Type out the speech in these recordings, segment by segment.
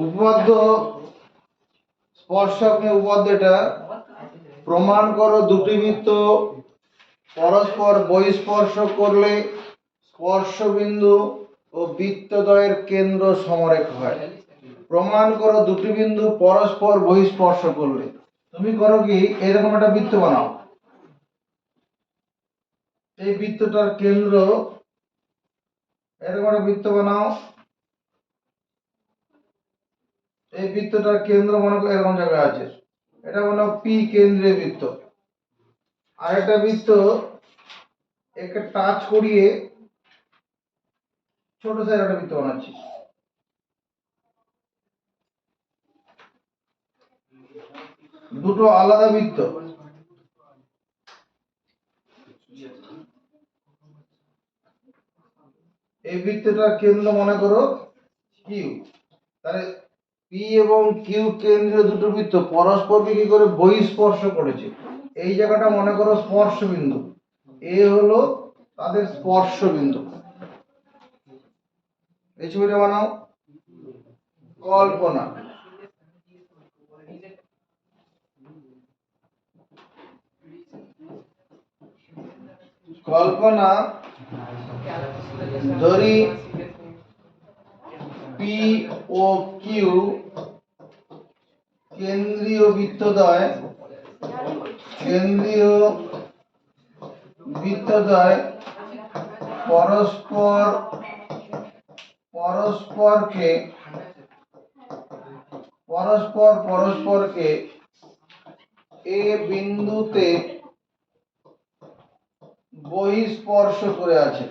উপপাদ্য স্পর্শক নিয়ে উপপাদ্য এটা। প্রমাণ করো দুটি বৃত্ত পরস্পর বহিঃস্পর্শ করলে স্পর্শবিন্দু ও বৃত্তদ্বয়ের কেন্দ্র সমরেখ হয়। প্রমাণ করো দুটি বিন্দু পরস্পর বহিঃস্পর্শ করলে। তুমি করো কি, এরকম একটা বৃত্ত বানাও। এই বৃত্তটার কেন্দ্র, এরকম একটা বৃত্ত বানাও। এই বৃত্তটার কেন্দ্র মনে করো এরকম জায়গায় আছে, এটা মনে হয় পি কেন্দ্রীয় বৃত্ত। আর একটা বৃত্ত একে টাচ করিয়ে ছোট সাইজ একটা বৃত্ত বানাচ্ছি। দুটো আলাদা বৃত্ত। এই বৃত্তটার কেন্দ্র মনে করো কিউ। তাহলে পি এবং কিউ কেন্দ্রীয় দুটো বৃত্ত পরস্পরকে কি করে বহিঃস্পর্শ করেছে। এই জায়গাটা মনে করো স্পর্শ বিন্দু, এ হলো তাদের স্পর্শ বিন্দু। এই ছবিটা বানাও। কল্পনা, কল্পনা ধরি পি ও কিউ কেন্দ্রীয় বৃত্তদ্বয়, কেন্দ্রীয় বৃত্তদ্বয় পরস্পরকে এ বিন্দুতে বহিঃস্পর্শ করে আছে।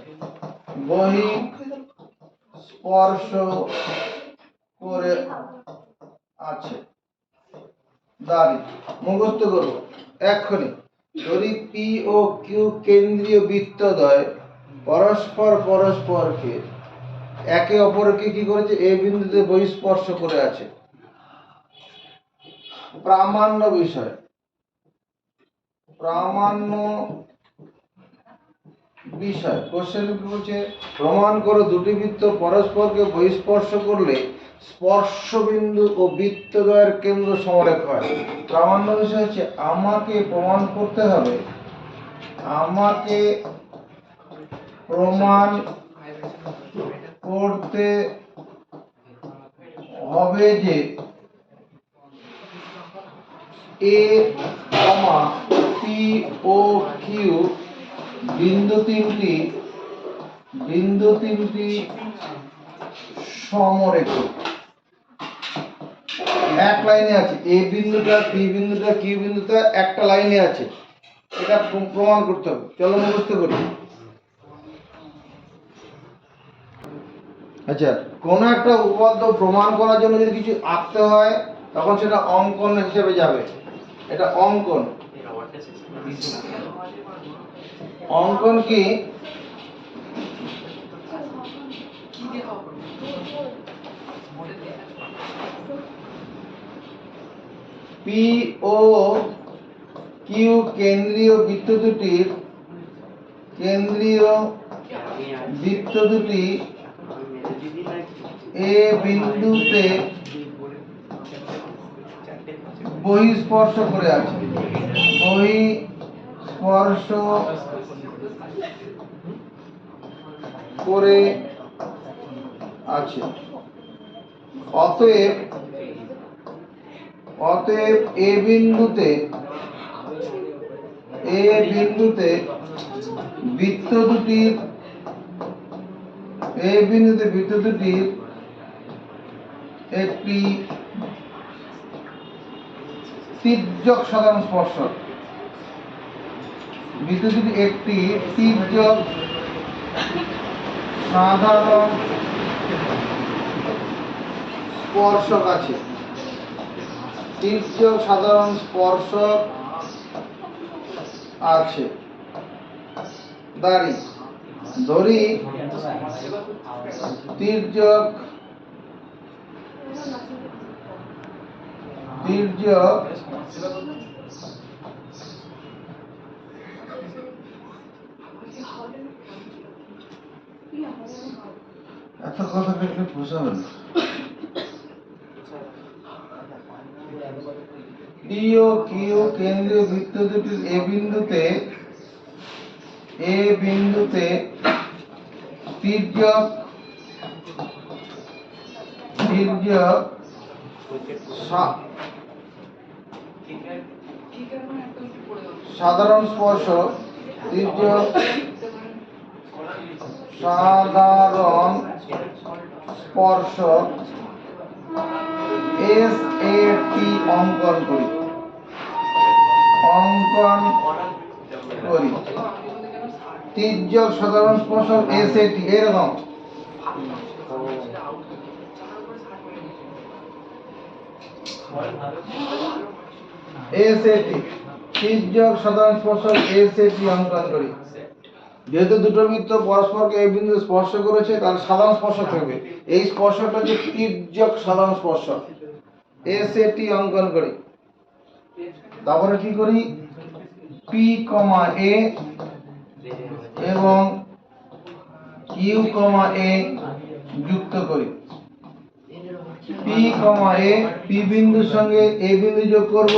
বহিঃস্পর্শ করে আছে। দাঁড়ি মুখস্থ করবো এক্ষুনি। যদি পি ও কিউ কেন্দ্রীয় বৃত্তদ্বয় পরস্পরকে একে অপরকে কি করেছে, এই বিন্দুতে বহিঃস্পর্শ করে আছে। প্রামাণ্য বিষয়, প্রামাণ্য বিষয় কোশ্চেন কি বলছে, প্রমাণ করো দুটি বৃত্ত পরস্পরকে বহিঃস্পর্শ করলে স্পর্শ বিন্দু ও বৃত্তদ্বয়ের কেন্দ্র সমরেখ হয়। প্রামাণ্য বিষয় হচ্ছে আমাকে প্রমাণ করতে হবে, আমাকে প্রমাণ করতে হবে যে এ পি ও কিউ বিন্দু তিনটি সমরেখ। এক লাইনে আছে, এ বিন্দুটা, পি বিন্দুটা, কিউ বিন্দুটা একটা লাইনে আছে। এটা প্রমাণ করতে হবে। চলো মুখস্থ করি। আচ্ছা, কোন একটা উপপাদ্য প্রমাণ করার জন্য যদি কিছু আঁকতে হয় তখন সেটা অঙ্কন হিসেবে যাবে। এটা অঙ্কন। অঙ্কন কি, পি ও কিউ কেন্দ্রীয় বৃত্ত দুটি এ বিন্দুতে বহিঃস্পর্শ করে আছে। বহিঃস্পর্শ করে আছে। অতএব এ বিন্দুতে বৃত্ত দুটির একটি তির্যক সাধারণ স্পর্শক, বৃত্ত দুটি একটি তির্যক সাধারণ স্পর্শক আছে। তির্যক সাধারণ স্পর্শক আছে। দাঁড়ি ধরি তির্যক এত কথা দেখলে বোঝাবে না। পি ও কিউ কেন্দ্রীয় বৃত্ত দুটির এ বিন্দুতে তির্যক সাধারণ স্পর্শক এস এ টি অঙ্কন করি তির্যক সাধারণ স্পর্শক এস এ টি এরকম এসএটি তির্যক সাধারণ স্পর্শক এসএটি অঙ্কন করি। যেহেতু দুটো বৃত্ত পরস্পরকে এই বিন্দুতে স্পর্শ করেছে তার সাধারণ স্পর্শক থাকবে, এই স্পর্শকটা হচ্ছে তির্যক সাধারণ স্পর্শক এসএটি অঙ্কন করি। তারপরে কি করি, পি কমা এ এবং কিউ কমা এ যুক্ত করি। পি কমা এ, পি বিন্দুর সঙ্গে এ বিন্দু যোগ করব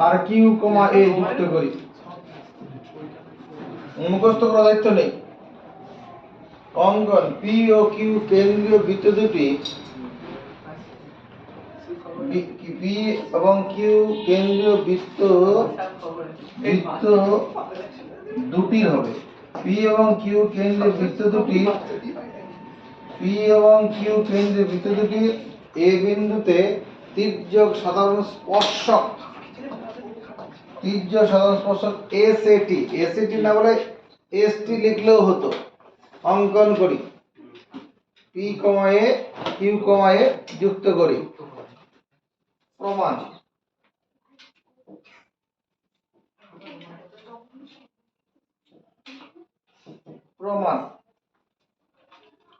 আর কিউ কমা এ যুক্ত করি। মুখস্থ করার দায়িত্ব নেই। অঙ্কন পি ও কিউ কেন্দ্রীয় বৃত্ত দুটি, পি এবং কিউ কেন্দ্রীয় বৃত্ত দুটির হবে। পি এবং কিউ কেন্দ্রীয় বৃত্ত দুটি এ বিন্দুতে তির্যক সাধারণ স্পর্শক এসএটি না বলে এসটি লিখলেও হতো। অঙ্কন করি, পি কমা এ কিউ কমা এ যুক্ত করি। প্রমাণ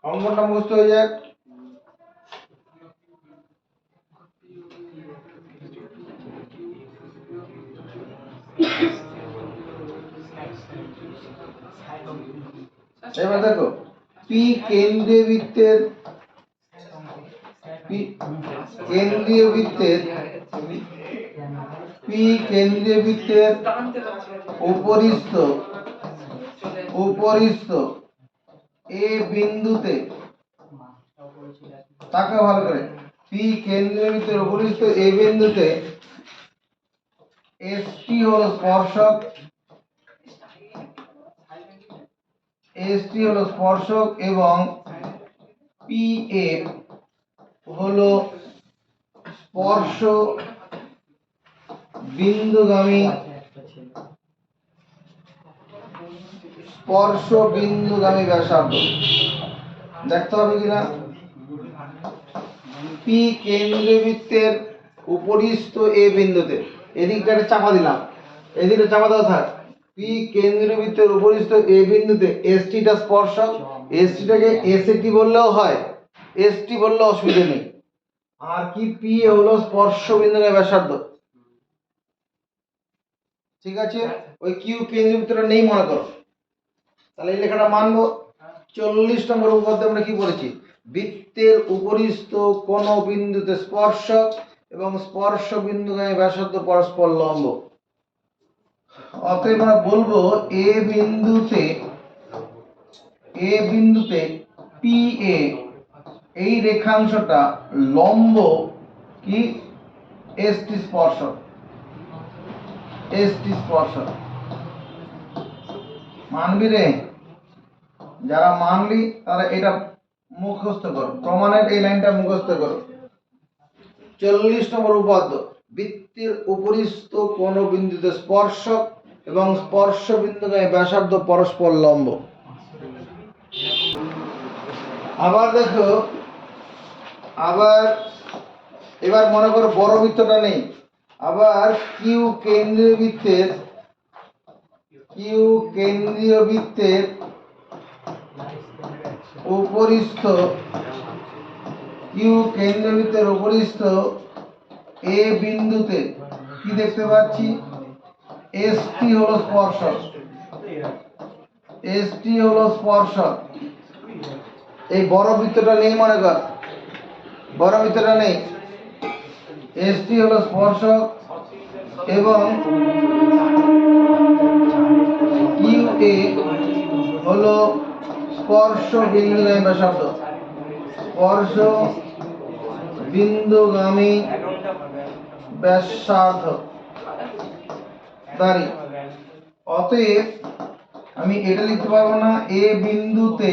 অঙ্কনটা মুখস্থ হয়ে যাক। এবার দেখো, পি কেন্দ্রীয় বৃত্তের উপরিস্থ এ বিন্দুতে, তাকে ভালো করে, পি কেন্দ্রীয় বৃত্তের উপরিস্থ এ বিন্দুতে এসটি হলো স্পর্শক এবং পি এ হলো স্পর্শ বিন্দুগামী ব্যাসার্ধ। দেখতে হবে কিনা, পি কেন্দ্রীয় বৃত্তের উপরিস্থ এ বিন্দুতে, এদিকটা চাপা দিলাম, এদিকে চাপা দেওয়া থাক। পি কেন্দ্রীয় বৃত্তের উপরিস্থ এ বিন্দুতে এসটিটা স্পর্শক, এসটিটাকে এসএটি বললেও হয়, এসটি বললে অসুবিধা নেই। আর কি, পি হলো স্পর্শ বিন্দুগামী ব্যাসার্ধ। ঠিক আছে, ওই কিউ কেন্দ্রীয় বৃত্তটা নেই মনে করো, তাহলে এই লেখাটা মানবো। 40 নম্বর উপপাদ্যে আমরা কি বলেছি, বৃত্তের উপরিস্থ কোন বিন্দুতে স্পর্শক এবং স্পর্শ বিন্দুগামী ব্যাসার্ধ পরস্পর লম্ব। অতএব আমরা বলবো এ বিন্দুতে পি এ এই রেখাংশটা লম্ব কি এসটি স্পর্শক। মানবি রে, যারা মানলি তারা এটা মুখস্থ করো, প্রমাণের এই লাইনটা মুখস্থ করো। 40 নম্বর উপপাদ্য, বৃত্তের উপরিস্থ কোন বিন্দুতে স্পর্শক এবং স্পর্শ বিন্দুগামী ব্যাসার্ধ পরস্পর লম্ব। আবার দেখো, এবার মনে করো বড় বৃত্তটা নেই, আবার কিউ কেন্দ্রীয় বৃত্তের উপরিস্থ এ বিন্দুতে কি দেখতে পাচ্ছি, এসটি হলো স্পর্শক। এই বড় বৃত্তটা নেই মনে কর, বড় বৃত্তটা নেই, এসটি হলো স্পর্শক এবং কিউ এ হলো স্পর্শ বিন্দুগামী ব্যাসার্ধ, স্পর্শ বিন্দুগামী ব্যাসার্ধ দাঁড়ি। অতএব আমি এটা লিখতে পারবো না, এ বিন্দুতে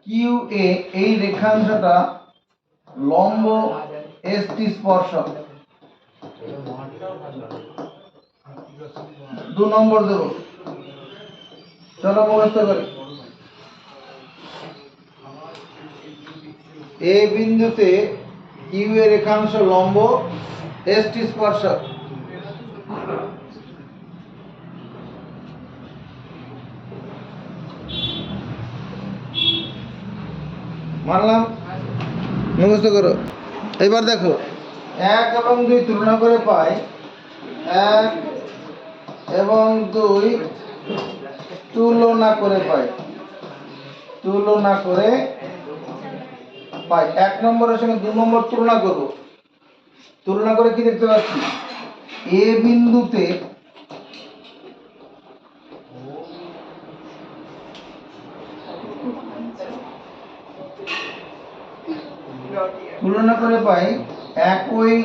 কিউ এ এই রেখাংশটা লম্ব এসটি স্পর্শক। 2 নম্বর দেব, চলো মুখস্থ করি। এ বিন্দুতে কিউ এ রেখাংশ লম্ব এসটি স্পর্শক। মানলাম, মুখস্থ করো। এবার দেখো 1 এবং 2 তুলনা করে পাই, 1 এবং 2 তুলনা করে পাই, তুলনা করে পাই। 1 নম্বরের সঙ্গে 2 নম্বর তুলনা করব। তুলনা করে কি দেখতে পাচ্ছি, এ বিন্দুতে তুলনা করে পাই একই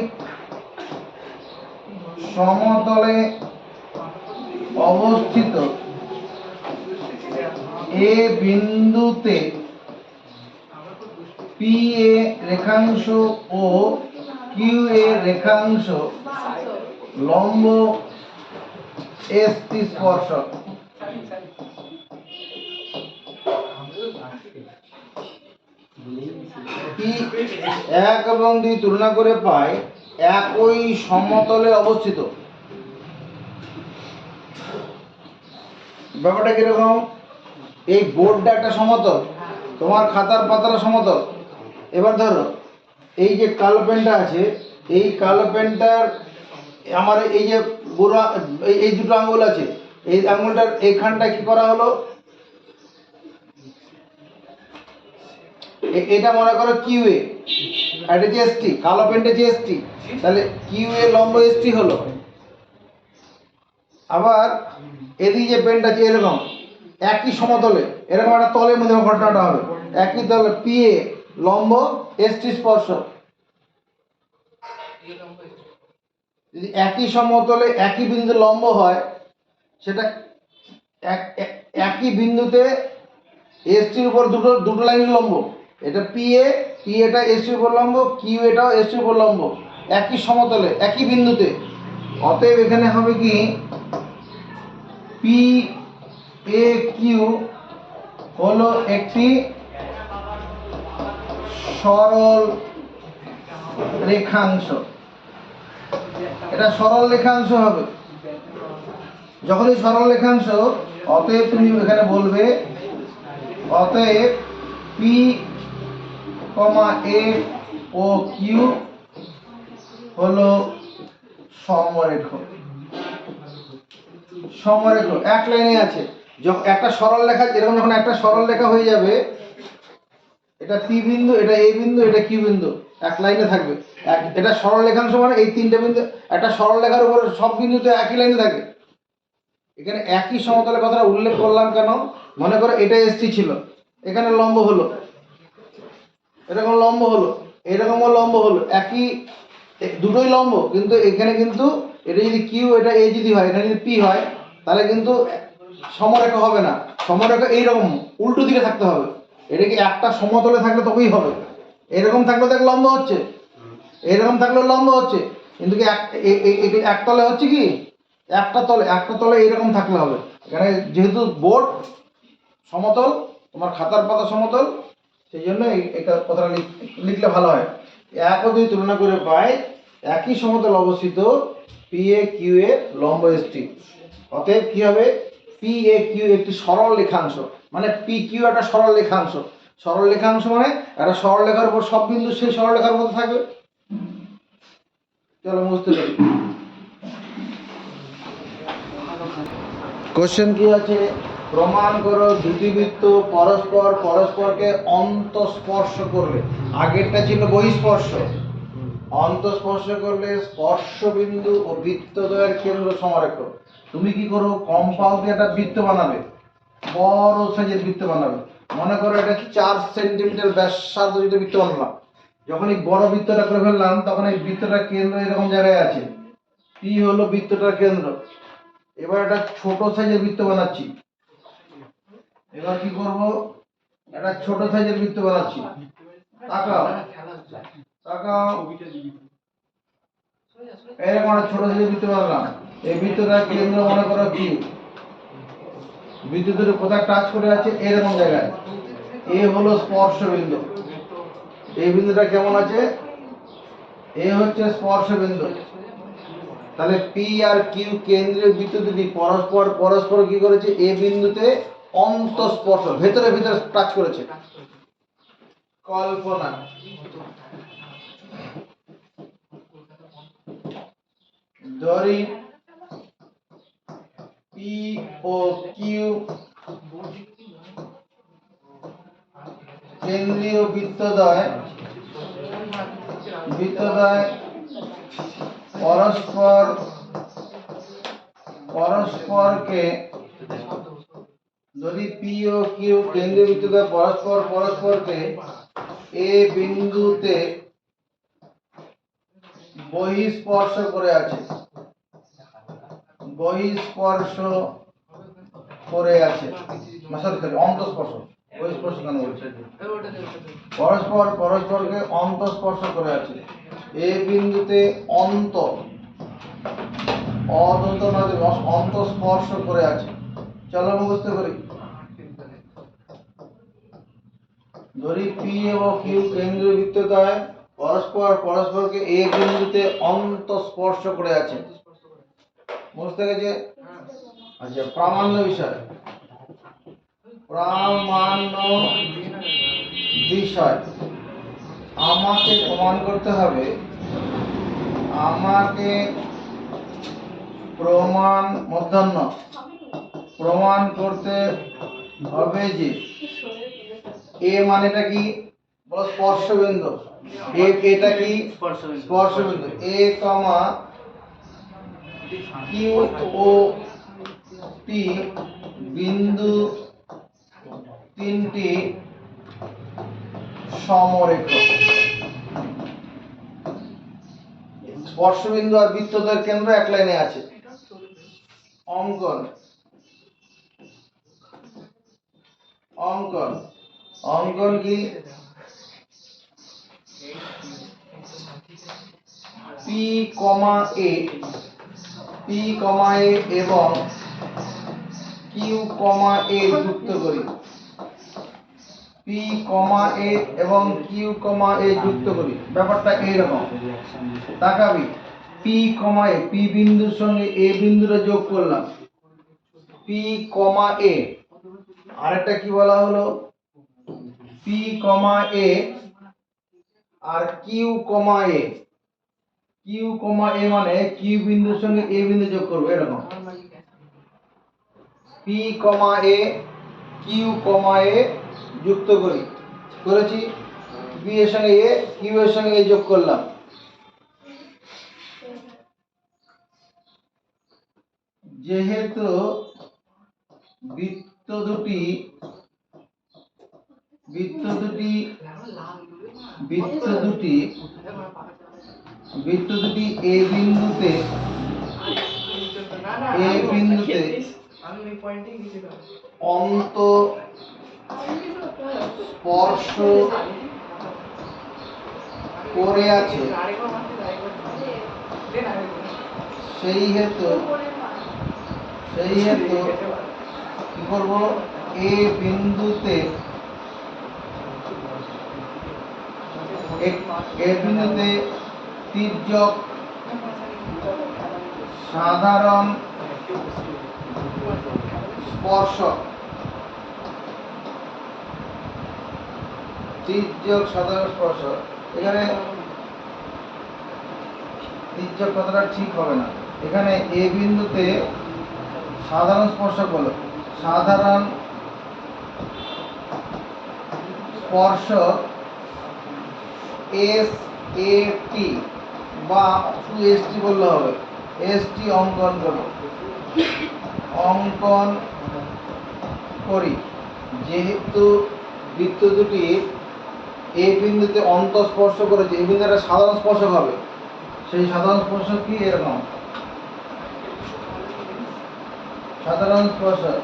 সমতলে অবস্থিত এ বিন্দুতে পি এ রেখাংশ ও কিউ এ রেখাংশ লম্ব এসটি স্পর্শক। পি 1 এবং 2 তুলনা করে পাই একই সমতলে অবস্থিত। ব্যাপারটা কিরকম, এই বোর্ডটা একটা সমতল, তোমার খাতার পাতাটা সমতল। এবার ধরো এই যে কালো পেনটা আছে, এই কালো পেনটার আমার এই যে বুড়া এই 2টো আঙুল আছে, এই আঙুলটার এইখানটা কি করা হলো, এটা মনে করো কিউ এ, আর এটা এসটি, কালো পেনটা যে এসটি, তাহলে কিউ এ লম্ব এসটি হলো। আবার এদিকে যে পেনটা আছে এরকম একই সমতলে, এরকম একটা তলের মধ্যে ঘটনাটা হবে, একই তলে পি এ লম্ব এসটি স্পর্শক। যদি একই সমতলে একই বিন্দুতে লম্ব হয়, সেটা একই বিন্দুতে এসটির উপর দুটো লাইন লম্ব, এটা পি এটা এসটির উপর লম্ব, কিউ এটাও এসটির উপর লম্ব, একই সমতলে একই বিন্দুতে। অতএব এখানে হবে কি, পি এ কিউ হলো একটি সরল রেখাংশ। এটা সরল রেখাংশ হবে। যখনই সরল রেখাংশ, অতএব তুমি এখানে বলবে, অতএব পি এ ও কিউ হলো সমরেখ। সমরেখ এক লাইনে আছে। যখন একটা সরল রেখা, এরকম যখন একটা সরল রেখা হয়ে যাবে, এটা পি বিন্দু, এটা এ বিন্দু, এটা কিউ বিন্দু, এক লাইনে থাকবে। এটা সরল রেখাংশ মানে এই 3টে বিন্দু একটা সরল রেখার উপর সব বিন্দুতে একই লাইনে থাকে। এখানে একই সমতলের কথাটা উল্লেখ করলাম কেন, মনে করো এটা এসটি ছিল, এখানে লম্ব হলো, এরকম লম্ব হলো, এরকমও লম্ব হলো, একই দুটোই লম্ব, কিন্তু এখানে কিন্তু এটা যদি কিউ এটা এ যদি হয়, এখানে যদি পি হয়, তাহলে কিন্তু সমরেখা হবে না। সমরেখা এইরকম উল্টো দিকে থাকতে হবে। এটা কি একটা সমতলে থাকলে তবেই হবে। এরকম থাকলে দেখ লম্ব হচ্ছে, এরকম থাকলে লম্ব হচ্ছে, কিন্তু কি একতলে হচ্ছে কি, একটা তলে এরকম থাকলে হবে। এখানে যেহেতু বোর্ড সমতল, তোমার খাতার পাতা সমতল, সেই জন্য এটা কথাটা লিখলে ভালো হয়। 1 ও 2 তুলনা করে পাই একই সমতল অবস্থিত পি এ কিউ এ লম্ব এসটি। অতএব কি হবে, পি এ কিউ একটি সরল রেখাংশ, মানে পি কিউ একটা সরল রেখাংশ। সরল রেখাংশ মানে একটা সরল রেখার উপর সব বিন্দু সেই সরল রেখার মধ্যে থাকবে। চলো বুঝতে পারি। কোশ্চেন কি আছে, প্রমাণ করো দুটি বৃত্ত পরস্পরকে অন্তঃস্পর্শ করলে। আগেরটা ছিল বহিঃস্পর্শ, অন্তঃস্পর্শ করলে স্পর্শ বিন্দু ও বৃত্তদ্বয়ের কেন্দ্র সমরেখ। তুমি কি করো, কম্পাস দিয়ে একটা বৃত্ত বানাবে, বড় সাইজের বৃত্ত বানাবে। মনে করো এটা 4 সেন্টিমিটার ব্যাসার্ধ যদি বৃত্ত বানালাম, যখন এই বড় বৃত্তটা করে ফেললাম তখন এই বৃত্তটার কেন্দ্র এরকম জায়গায় আছে, পি হলো বৃত্তটার কেন্দ্র। এবার একটা ছোট সাইজের বৃত্ত বানাচ্ছি। এবার কি করব, একটা ছোট সাইজের বৃত্ত বানাচ্ছি। তাকাও তাকাও, এরকম একটা ছোট সাইজের বৃত্ত বানালাম। এই বৃত্তটার কেন্দ্র মনে করো কিউ। বৃত্ত দুটো কোথায় টাচ করে আছে, এরকম জায়গায়। এ হলো স্পর্শ বিন্দু। এই বিন্দুটা কেমন আছে, এ হচ্ছে স্পর্শ বিন্দু। তাহলে পি আর কিউ কেন্দ্রীয় বৃত্ত দুটি পরস্পর পরস্পর কি করেছে, এ বিন্দুতে অন্তঃস্পর্শ, ভেতরে ভেতরে টাচ করেছে। কল্পনা, ধরি পি ও কিউ কেন্দ্রীয় বৃত্তদ্বয় পরস্পর পরস্পরকে, যদি পি ও কিউ কেন্দ্রীয় বৃত্তদ্বয় পরস্পর পরস্পরকে এ বিন্দুতে বহিঃস্পর্শ করে আছে, বহিঃস্পর্শ করে আছে, অন্তঃস্পর্শ, বহিঃস্পর্শ কেন বলছে, পরস্পর পরস্পরকে অন্তঃস্পর্শ করে আছে, এ বিন্দুতে অন্তঃস্পর্শ করে আছে। চলো মুখস্থ করি। ধরি পি এবং কিউ কেন্দ্রীয় বৃত্তদ্বয় পরস্পর পরস্পরকে এ বিন্দুতে অন্তঃস্পর্শ করে আছে। বুঝতে গেছে? আচ্ছা, প্রামাণ্য বিষয়। প্রামাণ্য বিষয় আমাকে প্রমাণ করতে হবে, আমাকে প্রমাণ করতে হবে যে এ মানেটা কি, বলো স্পর্শ বিন্দু। এটা কি স্পর্শ বিন্দু। এ কমা কিউ ও পি বিন্দু তিনটি সমরেখ। স্পর্শ বিন্দু আর বৃত্তদ্বয়ের কেন্দ্র এক লাইনে আছে। অঙ্কন অঙ্কন অঙ্কন কি, পি কমা এ এবং কিউ কমা এ যুক্ত করি। পি কমা এ এবং কিউ কমা এ যুক্ত করি। ব্যাপারটা এইরকম, তাকাবি, পি কমা এ, পি বিন্দুর সঙ্গে এ বিন্দুটা যোগ করলাম, পি কমা এ। আরেকটা কি বলা হলো, পি কমা এ আর কিউ কমা এ। কিউ কমা এ মানে কিউ বিন্দুর সঙ্গে এ বিন্দু যোগ করবো, এরকম। পি কমা এ কিউ কমা এ যুক্ত করেছি। পি এর সঙ্গে এ, কিউ এর সঙ্গে এ যোগ করলাম। যেহেতু বৃত্ত দুটি এ বিন্দুতে অন্তঃস্পর্শ করে আছে, সেই হেতু কি করব, এ বিন্দুতে তির্যক সাধারণ স্পর্শক, এখানে তির্যক কথাটা ঠিক হবে না। এখানে এ বিন্দুতে সাধারণ স্পর্শক হলো, সাধারণ স্পর্শক এস এ টি বা শুধু এসটি বললে হবে, এসটি অঙ্কন করো, অঙ্কন করি। যেহেতু বৃত্ত দুটি এ বিন্দুতে অন্তঃস্পর্শ করেছে, এই বিন্দুটা সাধারণ স্পর্শক হবে, সেই সাধারণ স্পর্শক কি এরকম সাধারণ স্পর্শক,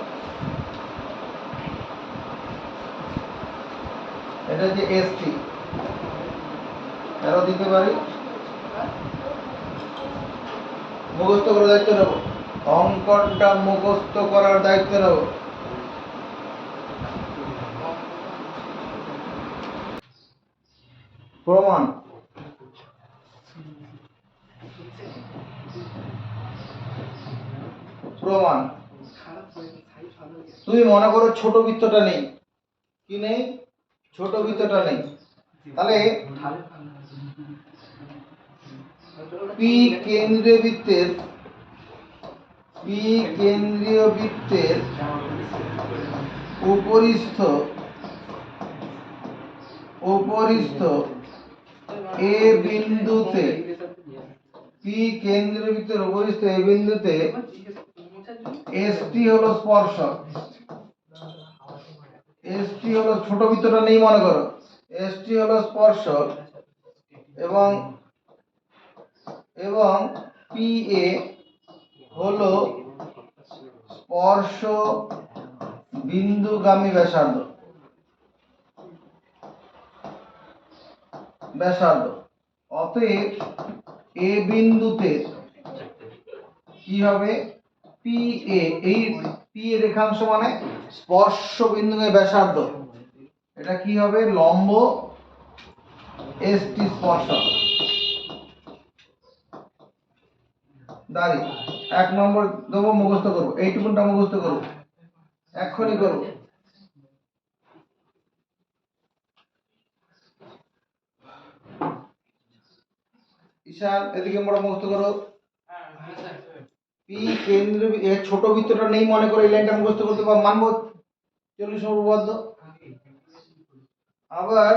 এটা হচ্ছে এসটি। আরো দিতে পারি, মুখস্থ করার দায়িত্ব নেব, অঙ্কনটা মুখস্থ করার দায়িত্ব নেব। প্রমাণ, প্রমাণ। তুমি মনে করো ছোট বৃত্তটা নেই, কি নেই? ছোট বৃত্তটা নেই, তাহলে পি কেন্দ্রীয় বৃত্তের, পি কেন্দ্রীয় বৃত্তের উপরিস্থ, উপরিস্থ এ বিন্দুতে, পি কেন্দ্রীয় বৃত্তের উপরিস্থ এ বিন্দুতে এসটি হলো স্পর্শক, এসটি হলো, ছোট বৃত্তটা নেই মনে করো, এসটি হলো স্পর্শক এবং এবং পি এ হলো স্পর্শ বিন্দুগামী ব্যাসার্ধ, ব্যাসার্ধ। অতএব এ বিন্দুতে কি হবে? পি এ, এই পি এর রেখাংশ মানে স্পর্শ বিন্দুগামী ব্যাসার্ধ, এটা কি হবে? লম্ব এসটি স্পর্শক। দাঁড়ি 1 নম্বর দেবো, মুখস্থ করবো, এইটুকুনটা মুখস্থ করবো, এক্ষুনি করবো। ঈশান এদিকে মোটা মুখস্থ করো। পি কেন্দ্র, এর ছোট বৃত্তটা নেই মনে করে এই লাইনটা মুখস্থ করতে পারবো, মানবো 40 নম্বর উপপাদ্য। আবার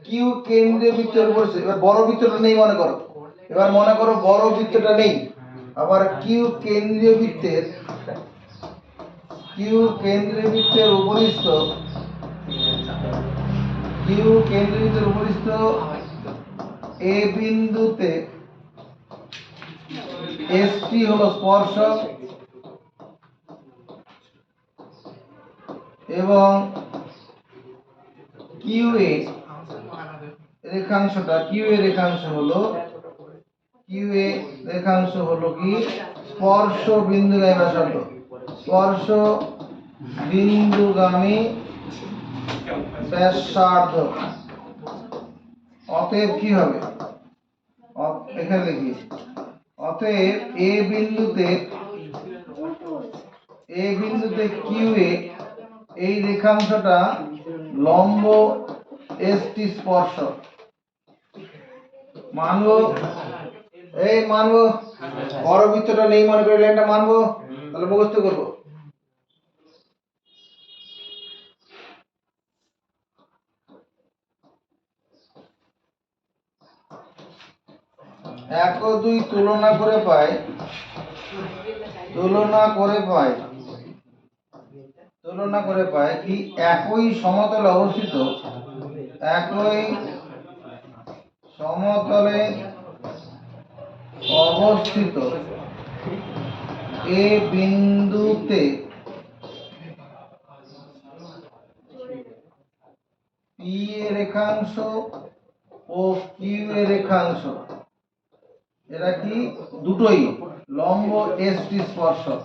কিউ কেন্দ্রীয় বৃত্তের উপর, এবার বড় বৃত্তটা নেই মনে করো, এবার মনে করো বড় বৃত্তটা নেই, আবার কিউ কেন্দ্রীয় বৃত্তের, কিউ কেন্দ্রীয় বৃত্তের উপরিস্থ, কিউ কেন্দ্রীয় বৃত্তের উপরিস্থ এ বিন্দুতে এসটি হলো স্পর্শক এবং কিউ এ রেখাংশটা, কিউ এ রেখাংশ হলো, কিউ এ রেখাংশ হলো কি? স্পর্শ বিন্দুগামী ব্যাসার্ধ, স্পর্শ বিন্দুগামী ব্যাসার্ধ। অতএব কি হবে? এখানে লিখি, অতএব এ বিন্দুতে, এ বিন্দুতে কিউ এ এই রেখাংশটা লম্ব এসটি স্পর্শক। মানবো, এই মানবো, বড় বৃত্তটা নেই মনে করে লাইনটা মানবো, তাহলে মুখস্থ করবো। এক ও দুই তুলনা করে পাই, তুলনা করে পাই, তুলনা করে পাই কি একই সমতলে অবস্থিত, একই সমতলে অবস্থিত এ বিন্দুতে পি এর রেখাংশ ও কিউ এর রেখাংশ, এরা কি? দুটোই লম্ব এসটি স্পর্শক।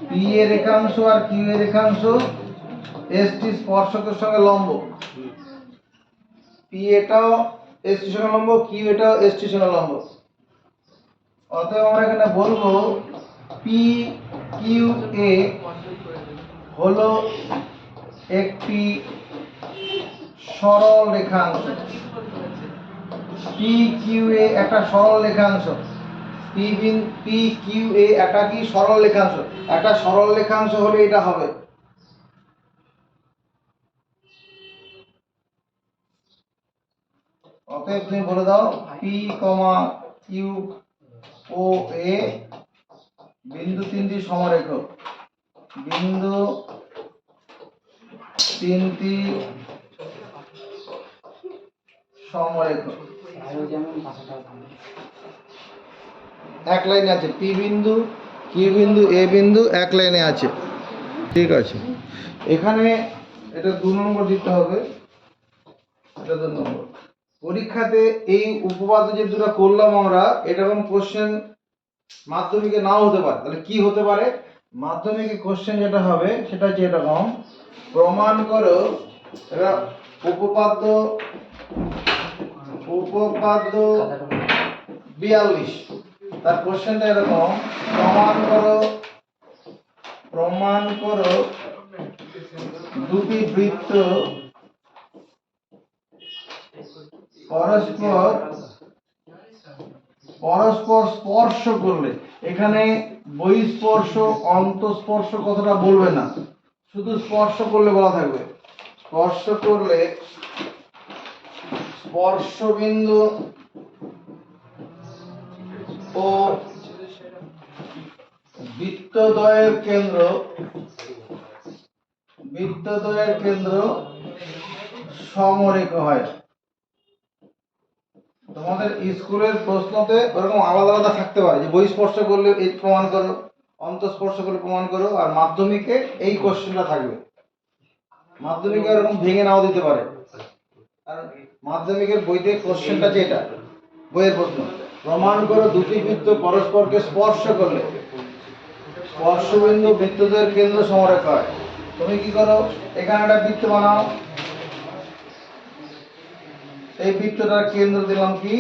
পি এর রেখাংশ আর কিউ এর রেখাংশ এসটি স্পর্শকের সঙ্গে লম্ব, পি এটাও এসটি সঙ্গে লম্ব, কিউ এটাও এসটি সঙ্গে লম্ব। অতএব আমরা এখানে বলবো পি কিউ এ হলো একটি সরল রেখাংশ, পি কিউ এ একটা সরল রেখাংশ, পি কিউ এ একটা কি? সরল রেখাংশ। একটা সরল রেখাংশ হলে এটা হবে। অতএব তুমি বলে দাও পি কমা কিউ ও এ বিন্দু তিনটি সমরেখ, বিন্দু তিনটি সমরেখ। এক লাইনে আছে, পি বিন্দু কিউ বিন্দু এ বিন্দু এক লাইনে আছে। ঠিক আছে, এখানে এটা 2 নম্বর দিতে হবে, এটা 2 নম্বর। পরীক্ষাতে এই উপপাদ্য যে দুটো করলাম আমরা, এরকম কোশ্চেন মাধ্যমিকে নাও হতে পারে। তাহলে কি হতে পারে? মাধ্যমিকে কোশ্চেন যেটা হবে সেটা হচ্ছে এরকম, প্রমাণ করো, এটা উপপাদ্য 42, তার কোশ্চেনটা এরকম, প্রমাণ করো দুটি বৃত্ত পরস্পর স্পর্শ করলে, এখানে বহিঃস্পর্শ অন্তঃস্পর্শ কথাটা বলবে না, শুধু স্পর্শ করলে বলা থাকবে। স্পর্শ করলে স্পর্শবিন্দু ও বৃত্তদ্বয়ের কেন্দ্র সমরেখ হয়। তোমাদের স্কুলের প্রশ্নতে ওরকম আলাদা আলাদা থাকতে পারে, যে বহিঃস্পর্শ করলে এই প্রমাণ করো, অন্তঃস্পর্শ করলে প্রমাণ করো, আর মাধ্যমিকে এই কোশ্চেনটা থাকবে। মাধ্যমিকে এরকম ভেঙে নাও দিতে পারে, কারণ মাধ্যমিকের বইতে কোশ্চেনটা যেটা বইয়ের প্রশ্ন, প্রমাণ করো দুটি বৃত্ত পরস্পরকে স্পর্শ করলে স্পর্শবিন্দু বৃত্তদ্বয়ের কেন্দ্র সমরেখ হয়। তুমি কি করো, এখানে একটা বৃত্ত বানাও, এই বৃত্তটার কেন্দ্র দিলাম কি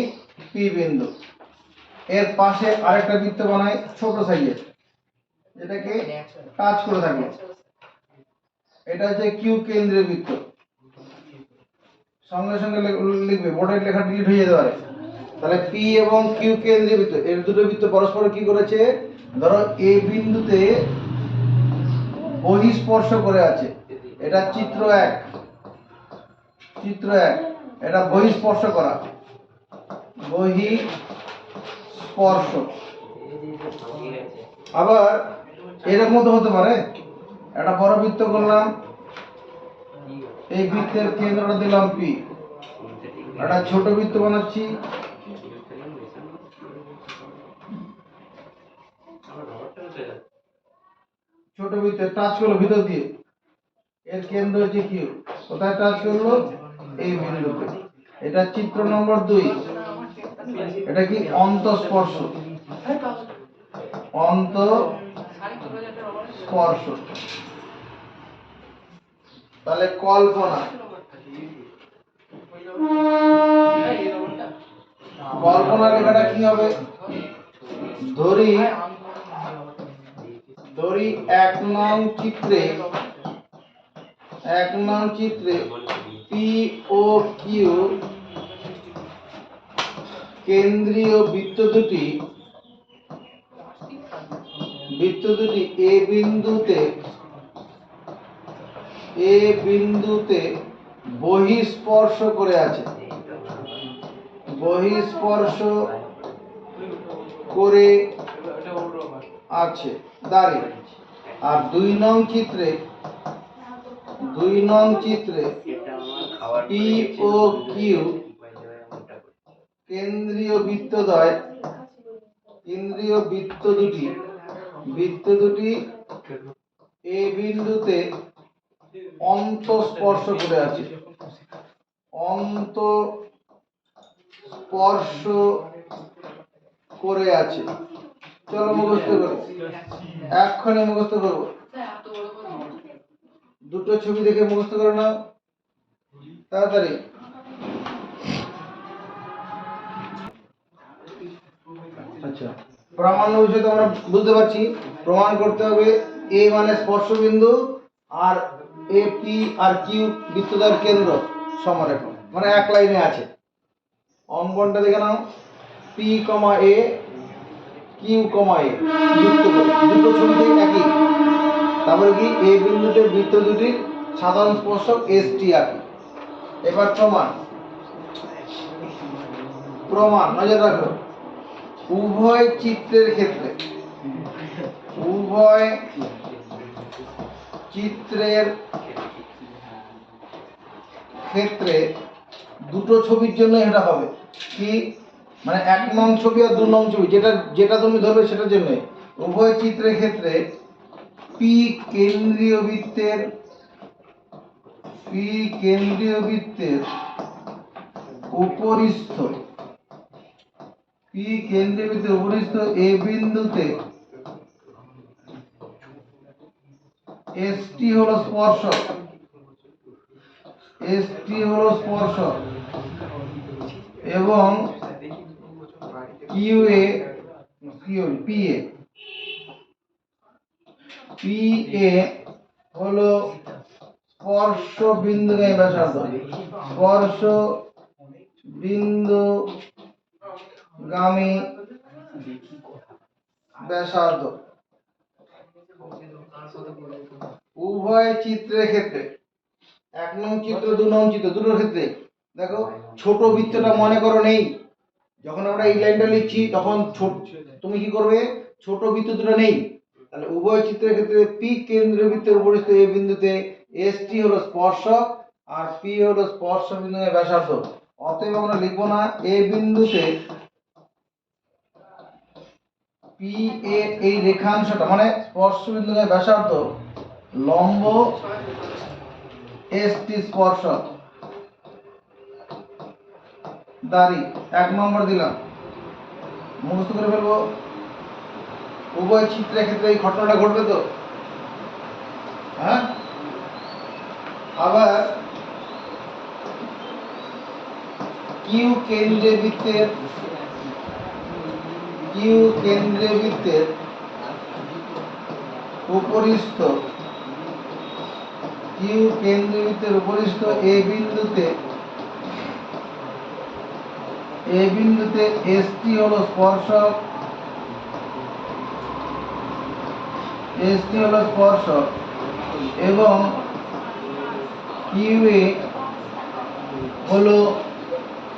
পি বিন্দু, এর পাশে আরেকটা বৃত্ত বানাই ছোট সাইজের, এটাকে টাচ করে থাকলো, এটা হচ্ছে কিউ কেন্দ্রীয় বৃত্ত। সঙ্গে সঙ্গে লিখবে, বোর্ডের লেখা ডিলিট হয়ে যেতে পারে। তাহলে পি এবং কিউ কেন্দ্রীয় বৃত্ত, এর দুটো বৃত্ত পরস্পর কি করেছে, ধরো এ বিন্দুতে বহিঃস্পর্শ করে আছে, এটা চিত্র 1, এটা বহিঃস্পর্শ করা, বহিঃস্পর্শ। আবার এরকম তো হতে পারে, একটা বড় বৃত্ত করলাম, এই বৃত্তের কেন্দ্রটা দিলাম পি, একটা ছোট বৃত্ত বানাচ্ছি, ছোট বৃত্তে টাচ করলো ভিতর দিয়ে, এর কেন্দ্র হচ্ছে কিউ, কোথায় টাচ করলো, এই বিন্দুতে। এটা চিত্র নম্বর 2, এটা কি অন্তঃস্পর্শ, তাহলে কল্পনা লেখাটা কি হবে, ধরি 1 নং চিত্রে পি ও কিউ কেন্দ্রীয় বৃত্ত দুটি এ বিন্দুতে বহিঃস্পর্শ করে আছে, দাঁড়িয়ে। আর 2 নং চিত্রে পি ও কিউ কেন্দ্রীয় বৃত্ত দুটি এ বিন্দুতে অন্তঃস্পর্শ করে আছে। চলো মুখস্থ করো, এক্ষুনি মুখস্থ করবো, দুটো ছবি দেখে মুখস্থ করো না তাড়াতাড়ি। আচ্ছা, প্রামাণ্য বিষয় তো আমরা বুঝতে পারছি, প্রমাণ করতে হবে এ মানে স্পর্শবিন্দু আর এ পি আর কিউ বৃত্তদ্বয়ের কেন্দ্র সমরেখ, মানে এক লাইনে আছে। অঙ্কনটা দেখে নাও, পি কমা এ কিউ কমা এ যুক্ত করে দুটো ছবিতে একই, তারপরে কি এ বিন্দুতে বৃত্ত দুটির সাধারণ স্পর্শক এস টি আঁকি। এবার প্রমাণ, প্রমাণ, নজর রাখো, উভয় চিত্রের ক্ষেত্রে দুটো ছবির জন্য এটা হবে কি, মানে 1 নং ছবি আর 2 নং ছবি, যেটা তুমি ধরবে সেটার জন্য উভয় চিত্রের ক্ষেত্রে পি কেন্দ্রীয় বৃত্তের উপরিস্থ এ বিন্দুতে এসটি হলো স্পর্শক, এবং পিএ হলো স্পর্শ বিন্দুগামী ব্যাসার্ধ, উভয় চিত্রের ক্ষেত্রে 1 নং চিত্র 2 নং চিত্র দুটোর ক্ষেত্রে দেখো ছোট বৃত্তটা মনে করো নেই, যখন আমরা এই লাইনটা লিখছি তখন তুমি কি করবে, ছোট বৃত্ত দুটো নেই, তাহলে উভয় চিত্রের ক্ষেত্রে পি কেন্দ্রীয় বৃত্তের উপরিস্থ এ বিন্দুতে এসটি হলো স্পর্শক আর পি হলো স্পর্শ বিন্দুগামী ব্যাসার্ধ। অতএব আমরা লিখব না এ বিন্দুতে পি এ এই রেখাংশটা মানে স্পর্শ বিন্দুগামী ব্যাসার্ধ লম্ব এসটি স্পর্শক দাঁড়ি 1 নম্বর দিলাম, মুখস্থ করে ফেলবো। উভয় চিত্রের ক্ষেত্রে এই ঘটনাটা ঘটবে তো, হ্যাঁ। আবার কিউ কেন্দ্রীয় বৃত্তের উপরিস্থ এ বিন্দুতে এসটি হলো স্পর্শক, এবং কিউএ হলো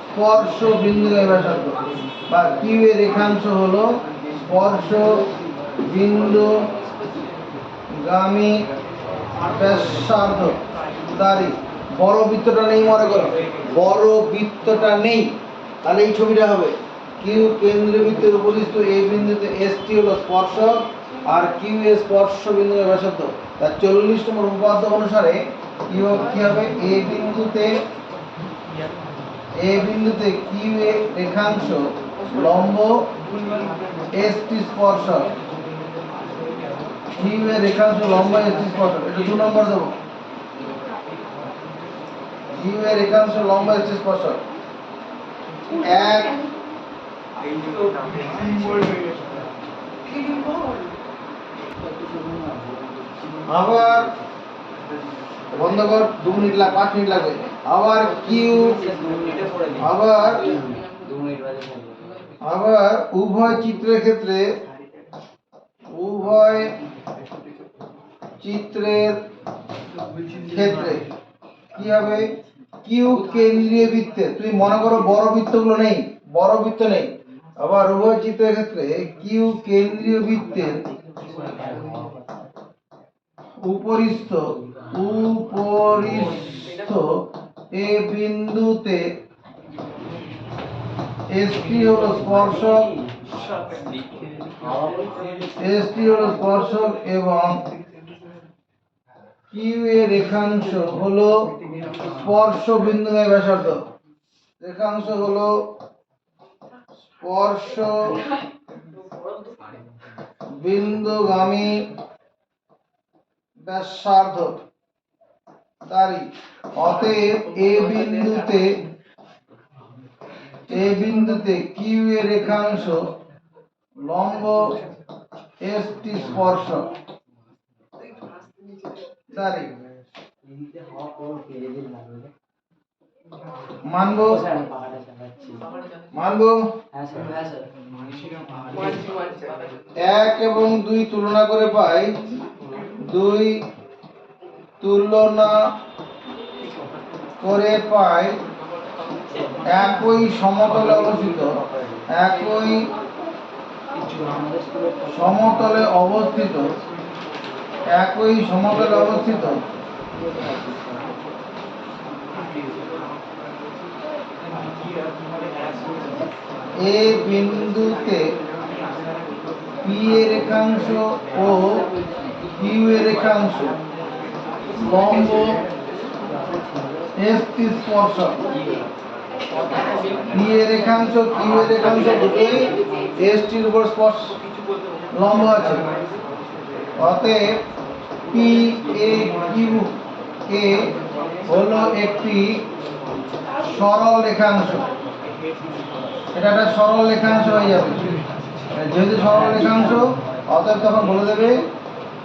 স্পর্শ বিন্দুগামী ব্যাসার্ধ, বা কিউএ রেখাংশ হলো স্পর্শ বিন্দুগামী ব্যাসার্ধ দাঁড়ি। বড় বৃত্তটা নেই, মনে করো বড় বৃত্তটা নেই, তাহলে এই ছবিটা হবে কিউ কেন্দ্রীয় বৃত্তের উপরিস্থ এই বিন্দুতে এসটি হলো স্পর্শক আর কিউ এ স্পর্শ বিন্দুগামী ব্যাসার্ধ। তার 40 নম্বর উপপাদ্য অনুসারে কি হবে, এ বিন্দুতে কিউ এ রেখাংশ লম্ব এসটি স্পর্শক, কিউ এ রেখাংশ লম্ব এসটি স্পর্শক, এটা 2 নম্বর দেবো। কিউ এ রেখাংশ লম্ব এসটি স্পর্শক 1 আবার বন্ধ কর, 2 মিনিট 5 মিনিট লাগবে। আবার কিউ আবার উভয় চিত্রের ক্ষেত্রে কি হবে, কিউ কেন্দ্রীয় বৃত্তে, তুমি মনে করো বড় বৃত্তগুলো নেই, বড় বৃত্ত নেই। আবার উভয় চিত্রের ক্ষেত্রে কিউ কেন্দ্রীয় বৃত্তের উপরিস্থ এ বিন্দুতে এসটি হলো স্পর্শক এবং কিউ এ রেখাংশ হলো স্পর্শ বিন্দুগামী ব্যাসার্ধ, রেখাংশ হলো স্পর্শ বিন্দুগামী ব্যাসার্ধ দাঁড়ি। অতএব এ বিন্দুতে কিউ এর রেখাংশ লম্ব এসটি স্পর্শক দাঁড়ি। মানবো 1 এবং 2 তুলনা করে পাই 2 তুলনা করে পাই একই সমতলে অবস্থিত, একই সমতলে অবস্থিত, একই সমতলে অবস্থিত এ বিন্দুতে পি এর রেখাংশ ও কিউ এর রেখাংশ লম্ব এসটি স্পর্শক। পি এর রেখাংশ কিউ এর রেখাংশ দুটোই এসটির উপর স্পর্শ লম্ব আছে। অতএব পি এ কিউ এ হলো একটি সরল রেখাংশ। এটা একটা সরল রেখাংশ হয়ে যাবে। যেহেতু সরল রেখাংশ, অতএব তখন বলে দেবে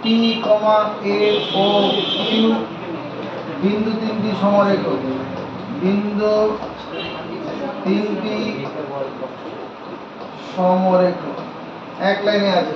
পি কমা এ ও কিউ বিন্দু তিনটি সমরেখ, বিন্দু তিনটি সমরেখ এক লাইনে আছে।